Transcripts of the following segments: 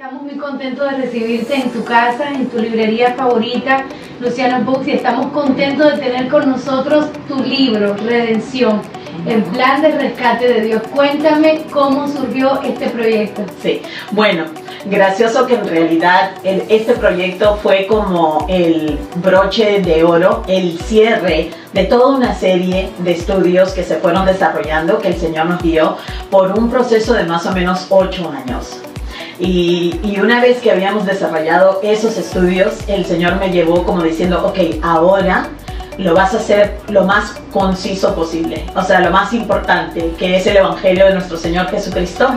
Estamos muy contentos de recibirte en tu casa, en tu librería favorita, Luciano Books, y estamos contentos de tener con nosotros tu libro, Redención, el plan de rescate de Dios. Cuéntame cómo surgió este proyecto. Sí, bueno, gracioso que en realidad este proyecto fue como el broche de oro, el cierre de toda una serie de estudios que se fueron desarrollando, que el Señor nos dio por un proceso de más o menos 8 años. Y una vez que habíamos desarrollado esos estudios, el Señor me llevó como diciendo, ok, ahora lo vas a hacer lo más conciso posible, o sea, lo más importante, que es el Evangelio de nuestro Señor Jesucristo.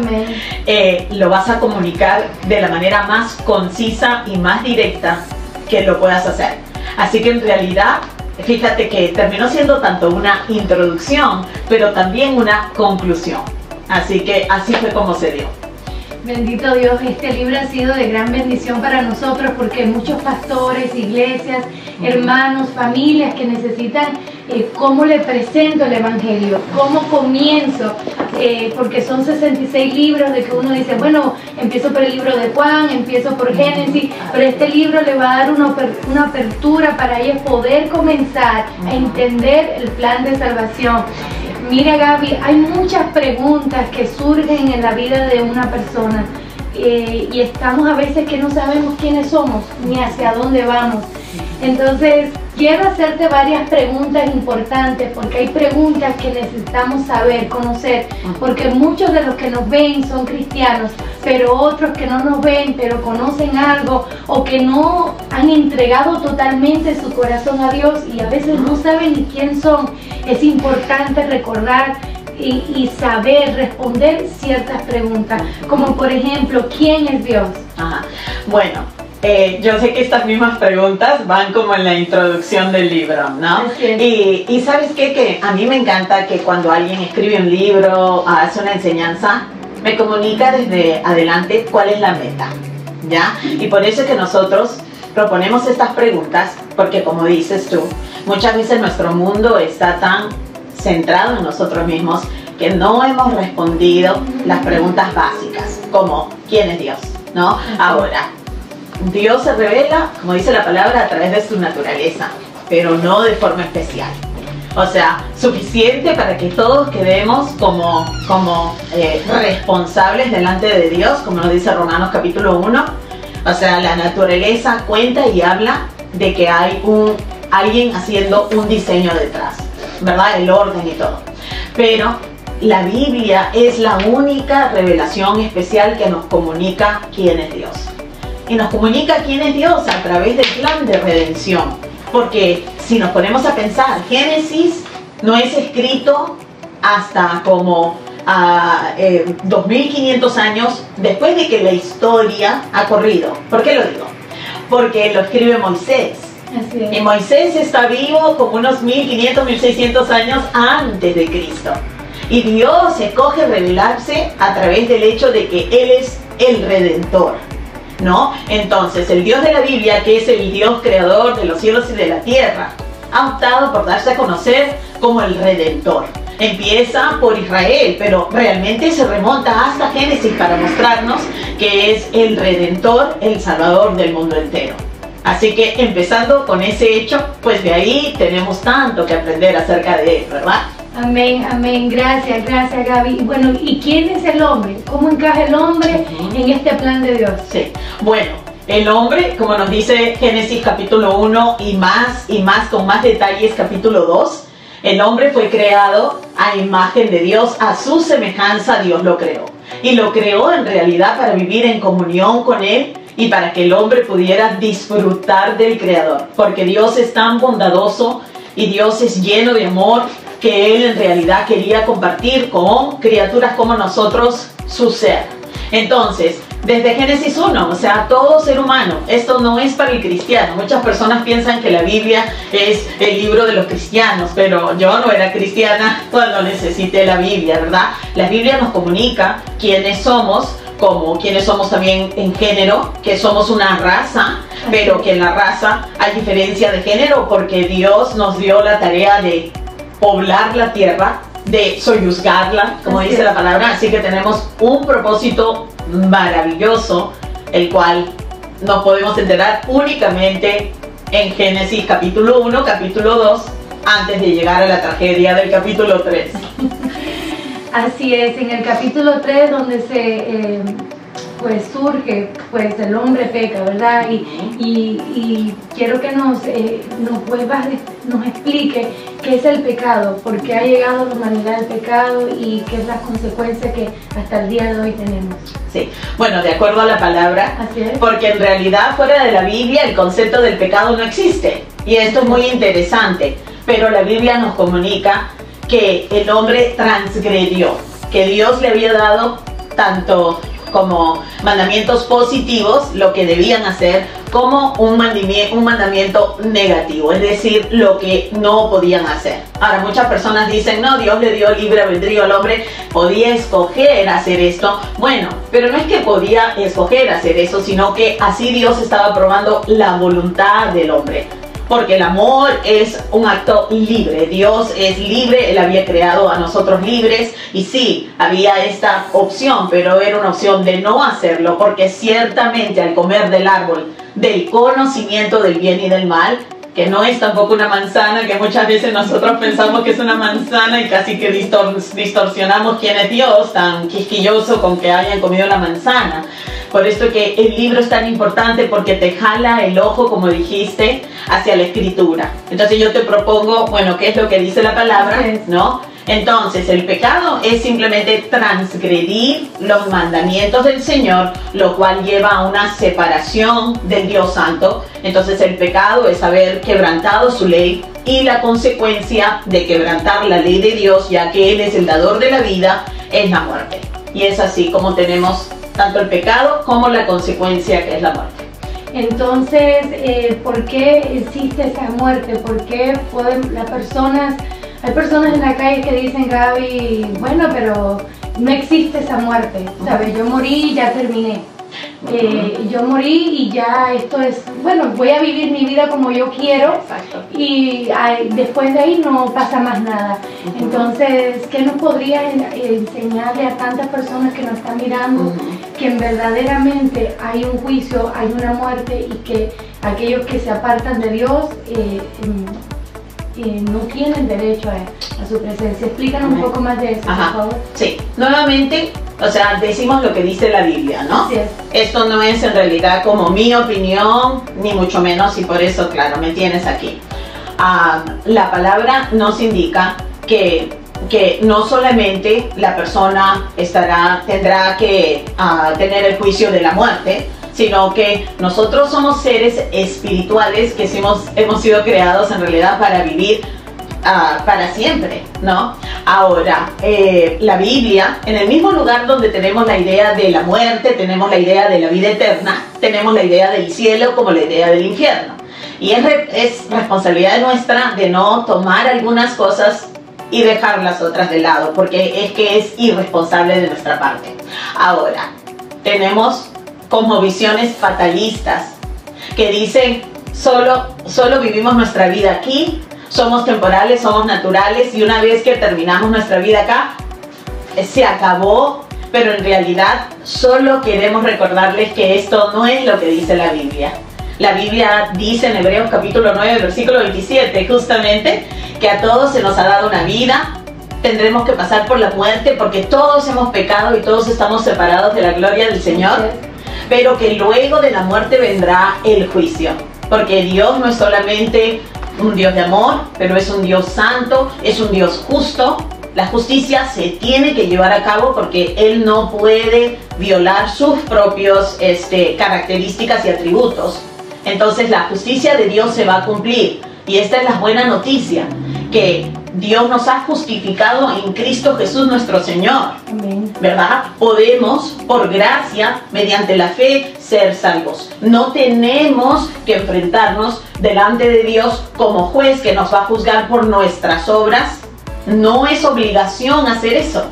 Lo vas a comunicar de la manera más concisa y más directa que lo puedas hacer. Así que en realidad, fíjate que terminó siendo tanto una introducción, pero también una conclusión. Así que así fue como se dio. Bendito Dios, este libro ha sido de gran bendición para nosotros porque muchos pastores, iglesias, hermanos, familias que necesitan cómo le presento el Evangelio, cómo comienzo, porque son 66 libros de que uno dice, bueno, empiezo por el libro de Juan, empiezo por Génesis, pero este libro le va a dar una apertura para ellos poder comenzar a entender el plan de salvación. Mira, Gaby, hay muchas preguntas que surgen en la vida de una persona y estamos a veces que no sabemos quiénes somos ni hacia dónde vamos. Entonces, quiero hacerte varias preguntas importantes porque hay preguntas que necesitamos saber, conocer, porque muchos de los que nos ven son cristianos, pero otros que no nos ven, pero conocen algo o que no han entregado totalmente su corazón a Dios y a veces no saben ni quién son. Es importante recordar y saber responder ciertas preguntas, como por ejemplo, ¿quién es Dios? Ajá. Bueno, yo sé que estas mismas preguntas van como en la introducción del libro, ¿no? Y ¿sabes qué? Que a mí me encanta que cuando alguien escribe un libro, hace una enseñanza, me comunica desde adelante cuál es la meta, ¿ya? Y por eso es que nosotros proponemos estas preguntas, porque como dices tú, muchas veces nuestro mundo está tan centrado en nosotros mismos que no hemos respondido las preguntas básicas, como ¿quién es Dios? ¿No? Ahora, Dios se revela, como dice la palabra, a través de su naturaleza, pero no de forma especial. O sea, suficiente para que todos quedemos como responsables delante de Dios, como nos dice Romanos capítulo 1. O sea, la naturaleza cuenta y habla de que hay alguien haciendo un diseño detrás, ¿verdad? El orden y todo. Pero la Biblia es la única revelación especial que nos comunica quién es Dios. Y nos comunica quién es Dios a través del plan de redención. Porque si nos ponemos a pensar, Génesis no es escrito hasta como 2500 años después de que la historia ha corrido. ¿Por qué lo digo? Porque lo escribe Moisés. Así es. Y Moisés está vivo como unos 1500, 1600 años antes de Cristo. Y Dios escoge revelarse a través del hecho de que Él es el Redentor, ¿no? Entonces, el Dios de la Biblia, que es el Dios creador de los cielos y de la tierra, ha optado por darse a conocer como el Redentor. Empieza por Israel, pero realmente se remonta hasta Génesis para mostrarnos que es el Redentor, el Salvador del mundo entero. Así que empezando con ese hecho, pues de ahí tenemos tanto que aprender acerca de él, ¿verdad? Amén, amén. Gracias, gracias, Gaby. Bueno, ¿y quién es el hombre? ¿Cómo encaja el hombre en este plan de Dios? Sí, bueno, el hombre, como nos dice Génesis capítulo 1 y más con más detalles capítulo 2, el hombre fue creado a imagen de Dios, a su semejanza Dios lo creó. Y lo creó en realidad para vivir en comunión con Él y para que el hombre pudiera disfrutar del Creador. Porque Dios es tan bondadoso y Dios es lleno de amor que Él en realidad quería compartir con criaturas como nosotros su ser. Entonces, desde Génesis 1, o sea, todo ser humano, esto no es para el cristiano. Muchas personas piensan que la Biblia es el libro de los cristianos, pero yo no era cristiana cuando necesité la Biblia, ¿verdad? La Biblia nos comunica quiénes somos, como quiénes somos también en género, que somos una raza, pero que en la raza hay diferencia de género porque Dios nos dio la tarea de poblar la tierra, de soyuzgarla, como dice la palabra. Así que tenemos un propósito maravilloso el cual nos podemos enterar únicamente en Génesis capítulo 1, capítulo 2, antes de llegar a la tragedia del capítulo 3. Así es, en el capítulo 3 donde pues surge, pues el hombre peca, ¿verdad? Y quiero que nos explique qué es el pecado, por qué ha llegado a la humanidad el pecado y qué es la consecuencia que hasta el día de hoy tenemos. Sí, bueno, de acuerdo a la palabra, así es, porque en realidad fuera de la Biblia el concepto del pecado no existe, y esto es muy interesante, pero la Biblia nos comunica que el hombre transgredió, que Dios le había dado tanto como mandamientos positivos, lo que debían hacer, como un mandamiento negativo, es decir, lo que no podían hacer. Ahora, muchas personas dicen, no, Dios le dio libre albedrío al hombre, podía escoger hacer esto. Bueno, pero no es que podía escoger hacer eso, sino que así Dios estaba probando la voluntad del hombre. Porque el amor es un acto libre, Dios es libre, Él había creado a nosotros libres y sí, había esta opción, pero era una opción de no hacerlo, porque ciertamente al comer del árbol del conocimiento del bien y del mal, que no es tampoco una manzana, que muchas veces nosotros pensamos que es una manzana y casi que distorsionamos quién es Dios, tan quisquilloso con que hayan comido la manzana. Por esto que el libro es tan importante, porque te jala el ojo, como dijiste, hacia la escritura. Entonces yo te propongo, bueno, ¿qué es lo que dice la palabra? ¿No? Entonces el pecado es simplemente transgredir los mandamientos del Señor, lo cual lleva a una separación del Dios Santo. Entonces el pecado es haber quebrantado su ley, y la consecuencia de quebrantar la ley de Dios, ya que Él es el dador de la vida, es la muerte. Y es así como tenemos tanto el pecado como la consecuencia, que es la muerte. Entonces, ¿por qué existe esa muerte? ¿Por qué hay personas en la calle que dicen, Gaby, bueno, pero no existe esa muerte, ¿sabes? Yo morí y ya terminé. Yo morí y ya esto es, bueno, voy a vivir mi vida como yo quiero. Exacto. Y después de ahí no pasa más nada. Entonces, ¿qué nos podría enseñarle a tantas personas que nos están mirando que verdaderamente hay un juicio, hay una muerte, y que aquellos que se apartan de Dios no tienen derecho a su presencia? Explícanos un poco más de eso, por favor. Sí, nuevamente, o sea, decimos lo que dice la Biblia, ¿no? Así es. Esto no es en realidad como mi opinión, ni mucho menos, y por eso, claro, me tienes aquí. La palabra nos indica que no solamente la persona tendrá que tener el juicio de la muerte, sino que nosotros somos seres espirituales que hemos sido creados en realidad para vivir para siempre, ¿no? Ahora, la Biblia, en el mismo lugar donde tenemos la idea de la muerte, tenemos la idea de la vida eterna, tenemos la idea del cielo como la idea del infierno. Y es responsabilidad nuestra de no tomar algunas cosas y dejar las otras de lado, porque es que es irresponsable de nuestra parte. Ahora, tenemos como visiones fatalistas que dicen solo vivimos nuestra vida aquí, somos temporales, somos naturales, y una vez que terminamos nuestra vida acá, se acabó. Pero en realidad solo queremos recordarles que esto no es lo que dice la Biblia. La Biblia dice en Hebreos capítulo 9, versículo 27, justamente, que a todos se nos ha dado una vida, tendremos que pasar por la muerte, porque todos hemos pecado y todos estamos separados de la gloria del Señor, pero que luego de la muerte vendrá el juicio, porque Dios no es solamente un Dios de amor, pero es un Dios santo, es un Dios justo. La justicia se tiene que llevar a cabo porque Él no puede violar sus propios características y atributos. Entonces la justicia de Dios se va a cumplir, y esta es la buena noticia, que Dios nos ha justificado en Cristo Jesús nuestro Señor. Amén. ¿Verdad? Podemos, por gracia, mediante la fe, ser salvos. No tenemos que enfrentarnos delante de Dios como juez que nos va a juzgar por nuestras obras. No es obligación hacer eso.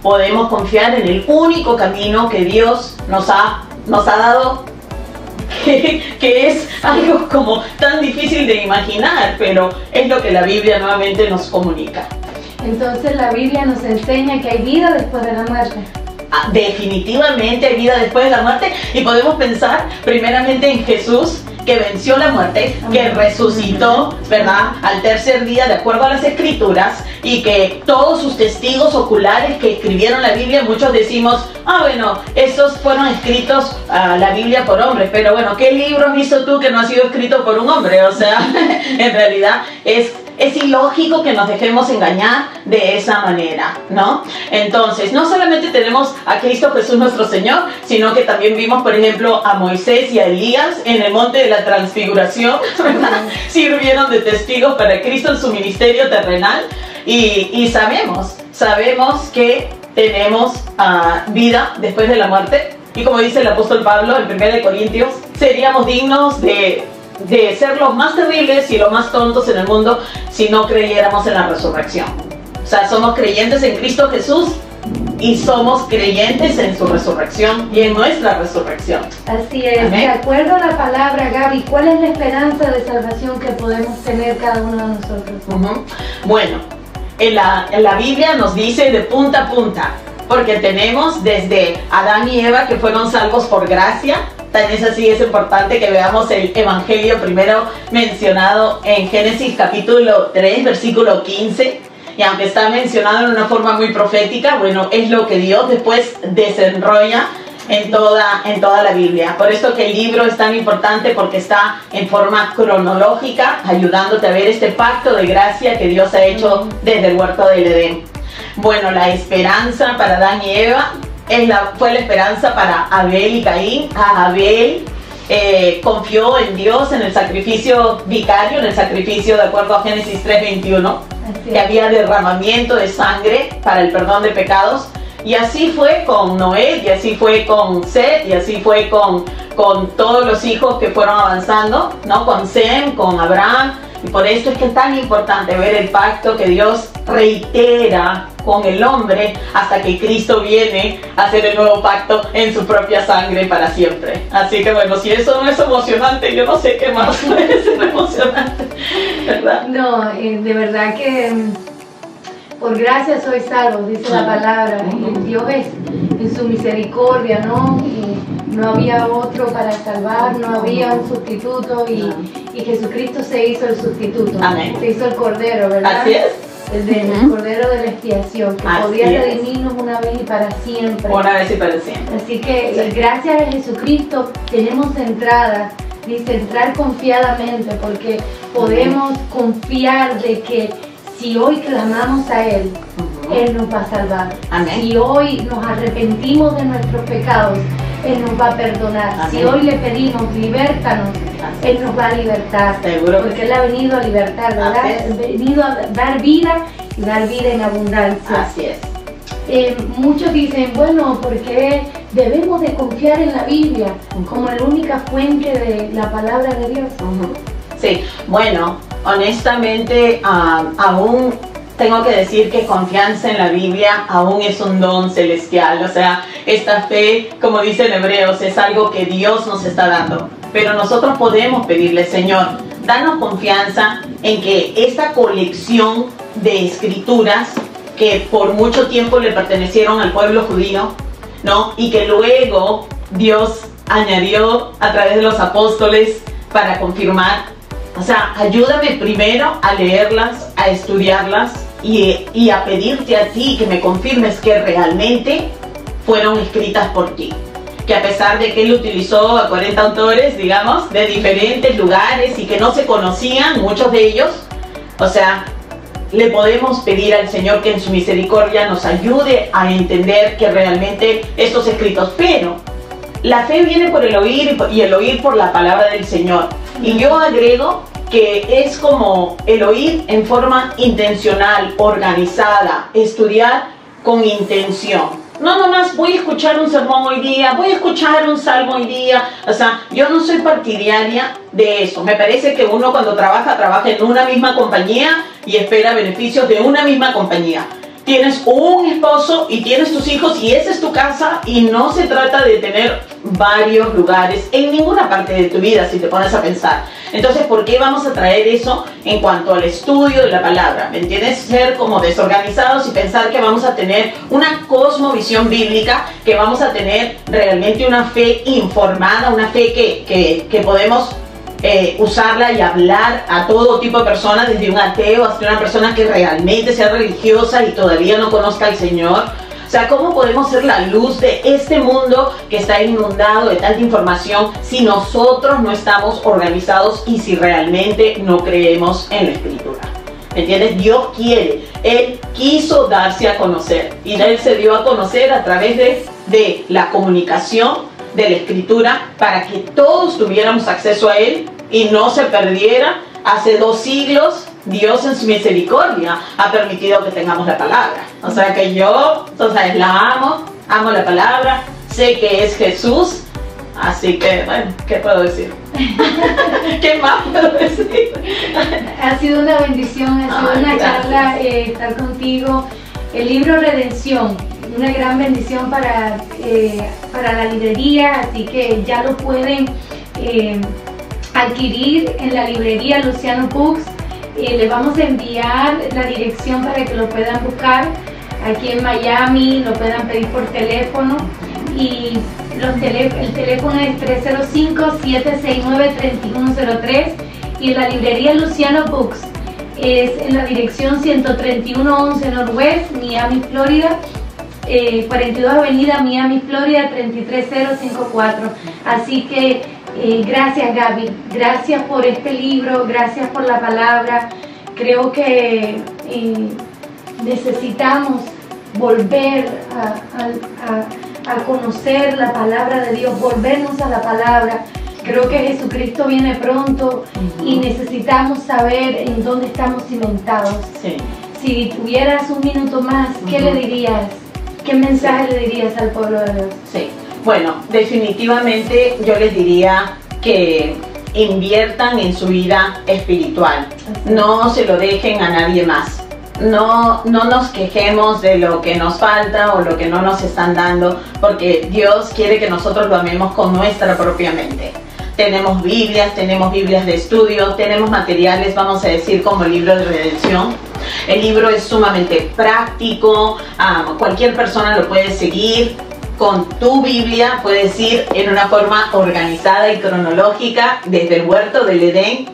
Podemos confiar en el único camino que Dios nos ha dado, que es algo como tan difícil de imaginar, pero es lo que la Biblia nuevamente nos comunica. Entonces la Biblia nos enseña que hay vida después de la muerte. definitivamente hay vida después de la muerte, y podemos pensar primeramente en Jesús, que venció la muerte, que resucitó, ¿verdad?, al tercer día de acuerdo a las Escrituras, y que todos sus testigos oculares que escribieron la Biblia, muchos decimos, bueno, estos fueron escritos la Biblia por hombres, pero bueno, ¿qué libro has visto tú que no ha sido escrito por un hombre? O sea, en realidad es ilógico que nos dejemos engañar de esa manera, ¿no? Entonces, no solamente tenemos a Cristo Jesús nuestro Señor, sino que también vimos, por ejemplo, a Moisés y a Elías en el monte de la transfiguración, ¿verdad? Sirvieron de testigos para Cristo en su ministerio terrenal, y sabemos que tenemos vida después de la muerte, y como dice el apóstol Pablo en 1 Corintios, seríamos dignos de ser los más terribles y los más tontos en el mundo si no creyéramos en la resurrección. O sea, somos creyentes en Cristo Jesús y somos creyentes en su resurrección y en nuestra resurrección. Así es. Amén. De acuerdo a la palabra, Gaby, ¿cuál es la esperanza de salvación que podemos tener cada uno de nosotros? Bueno, en la Biblia nos dice de punta a punta, porque tenemos desde Adán y Eva, que fueron salvos por gracia. Tan es así, es importante que veamos el Evangelio primero mencionado en Génesis capítulo 3, versículo 15. Y aunque está mencionado en una forma muy profética, bueno, es lo que Dios después desenrolla en toda la Biblia. Por esto que el libro es tan importante, porque está en forma cronológica, ayudándote a ver este pacto de gracia que Dios ha hecho desde el huerto del Edén. Bueno, la esperanza para Adán y Eva fue la esperanza para Abel y Caín. Abel confió en Dios, en el sacrificio vicario, en el sacrificio de acuerdo a Génesis 3:21, que había derramamiento de sangre para el perdón de pecados. Y así fue con Noé, y así fue con Set, y así fue con todos los hijos que fueron avanzando, ¿no? Con Sem, con Abraham. Y por esto es que es tan importante ver el pacto que Dios reitera con el hombre hasta que Cristo viene a hacer el nuevo pacto en su propia sangre para siempre. Así que bueno, si eso no es emocionante, yo no sé qué más puede ser emocionante, ¿verdad? No, de verdad que por gracia soy salvo, dice la palabra. Y Dios es en su misericordia, ¿no? Y no había otro para salvar, no había un sustituto, y Jesucristo se hizo el sustituto. Amén. Se hizo el Cordero, ¿verdad? Así es. El Cordero de la expiación, que podía redimirnos una vez y para siempre. Una vez y para siempre. Así que gracias a Jesucristo tenemos entrada, dice, entrar confiadamente, porque podemos confiar de que si hoy clamamos a Él, Él nos va a salvar. Amén. Si hoy nos arrepentimos de nuestros pecados, Él nos va a perdonar. Amén. Si hoy le pedimos, libértanos, Él nos va a libertar. Seguro. Porque Él ha venido a libertar, ¿verdad? Ha venido a dar vida y dar vida en abundancia. Así es. Muchos dicen, bueno, porque debemos de confiar en la Biblia como la única fuente de la palabra de Dios. Sí, bueno, honestamente, aún tengo que decir que confianza en la Biblia aún es un don celestial. O sea, esta fe, como dice en Hebreos, es algo que Dios nos está dando. Pero nosotros podemos pedirle, Señor, danos confianza en que esta colección de escrituras que por mucho tiempo le pertenecieron al pueblo judío, ¿no? Y que luego Dios añadió a través de los apóstoles para confirmar. O sea, ayúdame primero a leerlas, a estudiarlas y a pedirte a ti que me confirmes que realmente fueron escritas por ti. Que a pesar de que él utilizó a 40 autores, digamos, de diferentes lugares y que no se conocían, muchos de ellos, o sea, le podemos pedir al Señor que en su misericordia nos ayude a entender que realmente estos escritos. Pero la fe viene por el oír y el oír por la palabra del Señor. Y yo agrego que es como el oír en forma intencional, organizada, estudiar con intención. No nomás voy a escuchar un sermón hoy día, voy a escuchar un salmo hoy día. O sea, yo no soy partidaria de eso. Me parece que uno cuando trabaja en una misma compañía y espera beneficios de una misma compañía. tienes un esposo y tienes tus hijos y esa es tu casa, y no se trata de tener varios lugares en ninguna parte de tu vida, si te pones a pensar. Entonces, ¿por qué vamos a traer eso en cuanto al estudio de la palabra? ¿Me entiendes? Ser como desorganizados y pensar que vamos a tener una cosmovisión bíblica, que vamos a tener realmente una fe informada, una fe que podemos usarla y hablar a todo tipo de personas, desde un ateo hasta una persona que realmente sea religiosa y todavía no conozca al Señor. O sea, ¿cómo podemos ser la luz de este mundo que está inundado de tanta información si nosotros no estamos organizados y si realmente no creemos en la Escritura? ¿Me entiendes? Dios quiere, Él quiso darse a conocer, y Él se dio a conocer a través de la comunicación de la Escritura, para que todos tuviéramos acceso a Él y no se perdiera. Hace 2 siglos Dios en su misericordia ha permitido que tengamos la palabra. O sea que yo, la amo la palabra, sé que es Jesús, así que, bueno, ¿qué puedo decir? ¿Qué más puedo decir? Ha sido una bendición, ha sido una charla estar contigo. El libro Redención, una gran bendición para la librería, así que ya lo pueden adquirir en la librería Luciano Books. Les vamos a enviar la dirección para que lo puedan buscar aquí en Miami, lo puedan pedir por teléfono, y el teléfono es 305-769-3103, y la librería Luciano Books es en la dirección 13111 Northwest, Miami, Florida, 42 Avenida Miami, Florida 33054. Así que gracias, Gaby, gracias por este libro, gracias por la palabra. Creo que necesitamos volver a conocer la palabra de Dios, volvernos a la palabra. Creo que Jesucristo viene pronto y necesitamos saber en dónde estamos cimentados. Sí. Si tuvieras un minuto más, ¿qué le dirías? ¿Qué mensaje le dirías al pueblo de Dios? Sí, bueno, definitivamente yo les diría que inviertan en su vida espiritual. No se lo dejen a nadie más. No nos quejemos de lo que nos falta o lo que no nos están dando, porque Dios quiere que nosotros lo amemos con nuestra propia mente. Tenemos Biblias de estudio, tenemos materiales, vamos a decir, como el libro de Redención. El libro es sumamente práctico, cualquier persona lo puede seguir. Con tu Biblia puedes ir en una forma organizada y cronológica desde el huerto del Edén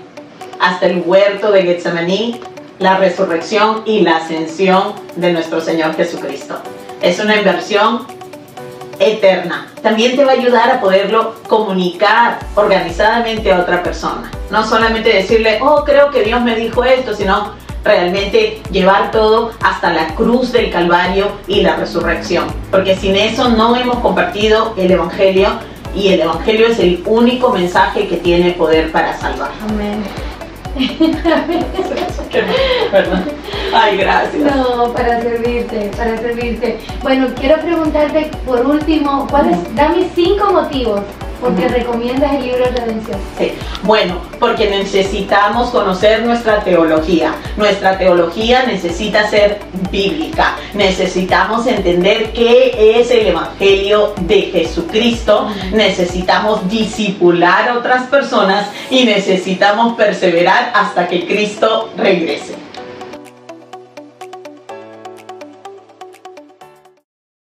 hasta el huerto de Getsemaní, la resurrección y la ascensión de nuestro Señor Jesucristo. Es una inversión eterna. También te va a ayudar a poderlo comunicar organizadamente a otra persona. No solamente decirle, oh, creo que Dios me dijo esto, sino realmente llevar todo hasta la cruz del Calvario y la resurrección. Porque sin eso no hemos compartido el Evangelio, y el Evangelio es el único mensaje que tiene poder para salvar. Amén. Perdón. Ay, gracias. No, para servirte, para servirte. Bueno, quiero preguntarte por último, dame 5 motivos porque recomiendas el libro de Redención. Sí, bueno, porque necesitamos conocer nuestra teología. Nuestra teología necesita ser bíblica. Necesitamos entender qué es el Evangelio de Jesucristo. Necesitamos discipular a otras personas y necesitamos perseverar hasta que Cristo regrese.